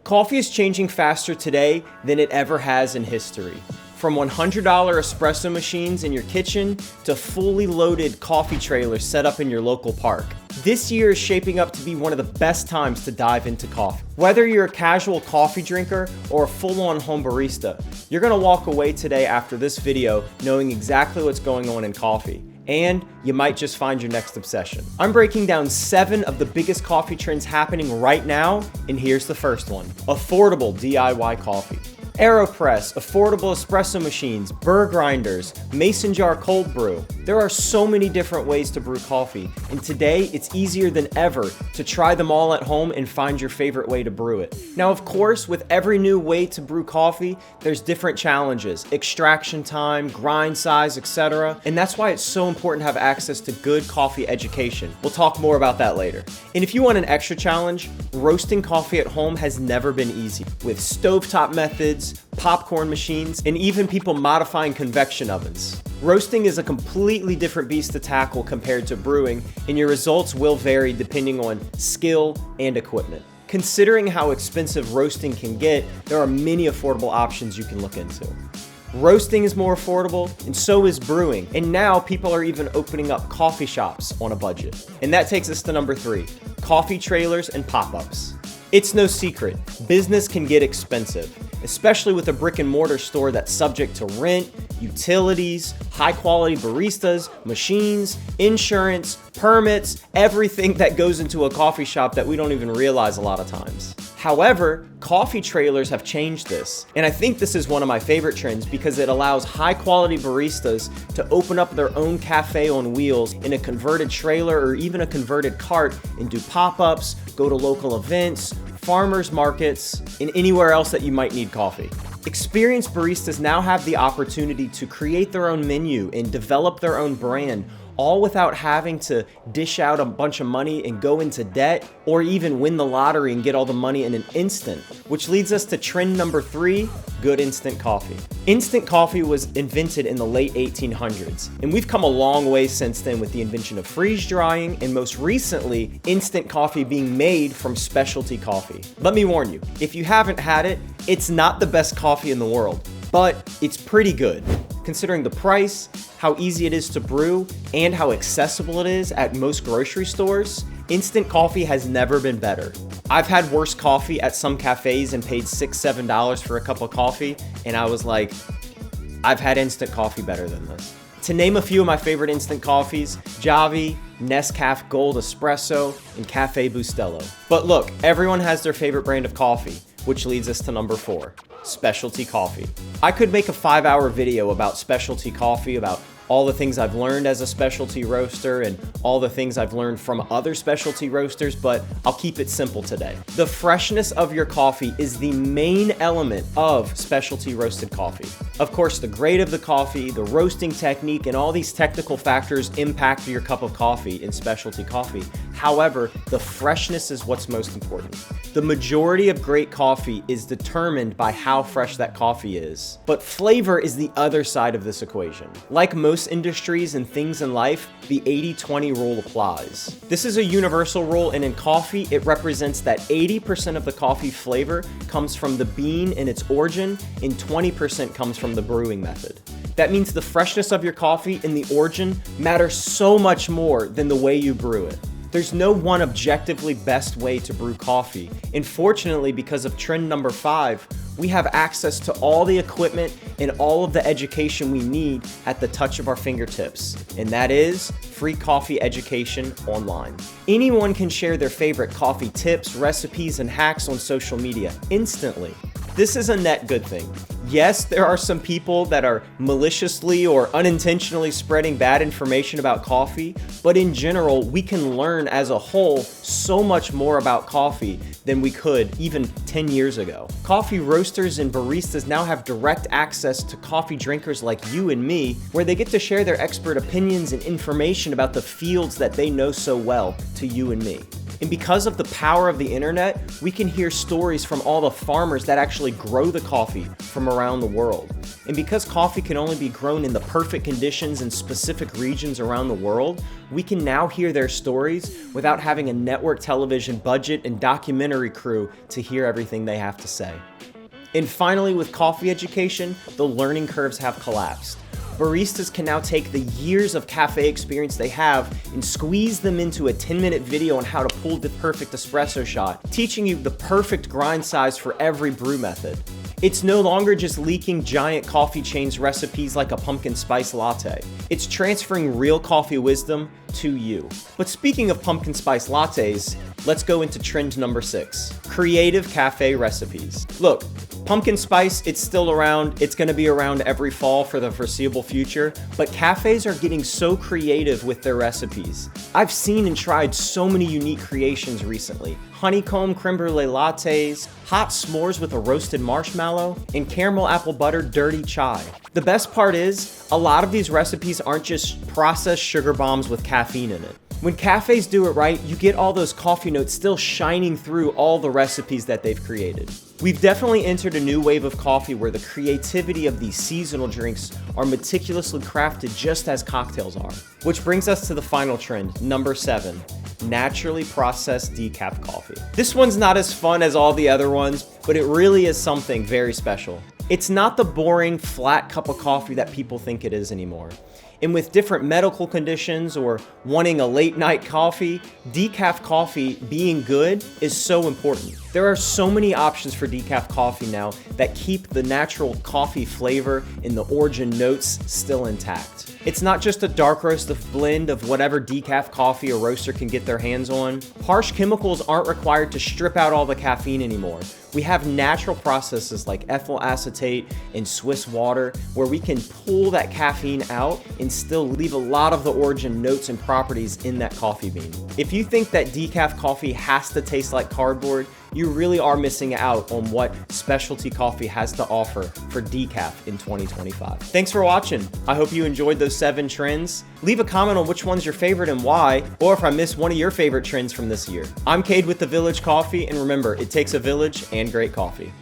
Coffee is changing faster today than it ever has in history. From $100 espresso machines in your kitchen to fully loaded coffee trailers set up in your local park. This year is shaping up to be one of the best times to dive into coffee. Whether you're a casual coffee drinker or a full-on home barista, you're gonna walk away today after this video knowing exactly what's going on in coffee. And you might just find your next obsession. I'm breaking down 7 of the biggest coffee trends happening right now, and here's the first one. Affordable DIY coffee. AeroPress, affordable espresso machines, burr grinders, mason jar cold brew. There are so many different ways to brew coffee, and today it's easier than ever to try them all at home and find your favorite way to brew it. Now, of course, with every new way to brew coffee, there's different challenges, extraction time, grind size, etc. And that's why it's so important to have access to good coffee education. We'll talk more about that later. And if you want an extra challenge, roasting coffee at home has never been easy. With stovetop methods, popcorn machines, and even people modifying convection ovens. Roasting is a completely different beast to tackle compared to brewing, and your results will vary depending on skill and equipment. Considering how expensive roasting can get, there are many affordable options you can look into. Roasting is more affordable, and so is brewing. And now people are even opening up coffee shops on a budget. And that takes us to number 3, coffee trailers and pop-ups. It's no secret, business can get expensive, especially with a brick and mortar store that's subject to rent, utilities, high quality baristas, machines, insurance, permits, everything that goes into a coffee shop that we don't even realize a lot of times. However, coffee trailers have changed this, and I think this is one of my favorite trends because it allows high quality baristas to open up their own cafe on wheels in a converted trailer or even a converted cart and do pop-ups, go to local events, farmers markets, and anywhere else that you might need coffee. Experienced baristas now have the opportunity to create their own menu and develop their own brand, all without having to dish out a bunch of money and go into debt, or even win the lottery and get all the money in an instant. Which leads us to trend number 3, good instant coffee. Instant coffee was invented in the late 1800s, and we've come a long way since then with the invention of freeze drying, and most recently, instant coffee being made from specialty coffee. Let me warn you, if you haven't had it, it's not the best coffee in the world, but it's pretty good. Considering the price, how easy it is to brew, and how accessible it is at most grocery stores, instant coffee has never been better. I've had worse coffee at some cafes and paid $6, $7 for a cup of coffee, and I was like, I've had instant coffee better than this. To name a few of my favorite instant coffees, Javy, Nescafé Gold Espresso, and Café Bustelo. But look, everyone has their favorite brand of coffee, which leads us to number 4, specialty coffee. I could make a 5-hour video about specialty coffee, about all the things I've learned as a specialty roaster and all the things I've learned from other specialty roasters, but I'll keep it simple today. The freshness of your coffee is the main element of specialty roasted coffee. Of course, the grade of the coffee, the roasting technique, and all these technical factors impact your cup of coffee in specialty coffee. However, the freshness is what's most important. The majority of great coffee is determined by how fresh that coffee is. But flavor is the other side of this equation. Like most industries and things in life, the 80-20 rule applies. This is a universal rule, and in coffee, it represents that 80% of the coffee flavor comes from the bean and its origin, and 20% comes from the brewing method. That means the freshness of your coffee and the origin matters so much more than the way you brew it. There's no one objectively best way to brew coffee. And fortunately, because of trend number 5, we have access to all the equipment and all of the education we need at the touch of our fingertips. And that is free coffee education online. Anyone can share their favorite coffee tips, recipes, and hacks on social media instantly. This is a net good thing. Yes, there are some people that are maliciously or unintentionally spreading bad information about coffee, but in general, we can learn as a whole so much more about coffee than we could even 10 years ago. Coffee roasters and baristas now have direct access to coffee drinkers like you and me, where they get to share their expert opinions and information about the fields that they know so well to you and me. And because of the power of the internet, we can hear stories from all the farmers that actually grow the coffee from around the world. And because coffee can only be grown in the perfect conditions in specific regions around the world, we can now hear their stories without having a network television budget and documentary crew to hear everything they have to say. And finally, with coffee education, the learning curves have collapsed. Baristas can now take the years of cafe experience they have and squeeze them into a 10-minute video on how to pull the perfect espresso shot, teaching you the perfect grind size for every brew method. It's no longer just leaking giant coffee chains recipes like a pumpkin spice latte. It's transferring real coffee wisdom to you. But speaking of pumpkin spice lattes, let's go into trend number 6, creative cafe recipes. Look, pumpkin spice, it's still around. It's gonna be around every fall for the foreseeable future, but cafes are getting so creative with their recipes. I've seen and tried so many unique creations recently. Honeycomb creme brulee lattes, hot s'mores with a roasted marshmallow, and caramel apple butter dirty chai. The best part is, a lot of these recipes aren't just processed sugar bombs with caffeine in it. When cafes do it right, you get all those coffee notes still shining through all the recipes that they've created. We've definitely entered a new wave of coffee where the creativity of these seasonal drinks are meticulously crafted just as cocktails are. Which brings us to the final trend, number 7, naturally processed decaf coffee. This one's not as fun as all the other ones, but it really is something very special. It's not the boring, flat cup of coffee that people think it is anymore. And with different medical conditions or wanting a late night coffee, decaf coffee being good is so important. There are so many options for decaf coffee now that keep the natural coffee flavor and the origin notes still intact. It's not just a dark roast blend of whatever decaf coffee a roaster can get their hands on. Harsh chemicals aren't required to strip out all the caffeine anymore. We have natural processes like ethyl acetate and Swiss water where we can pull that caffeine out and still leave a lot of the origin notes and properties in that coffee bean. If you think that decaf coffee has to taste like cardboard, you really are missing out on what specialty coffee has to offer for decaf in 2025. Thanks for watching. I hope you enjoyed those 7 trends. Leave a comment on which one's your favorite and why, or if I missed one of your favorite trends from this year. I'm Cade with The Village Coffee, and remember, it takes a village and great coffee.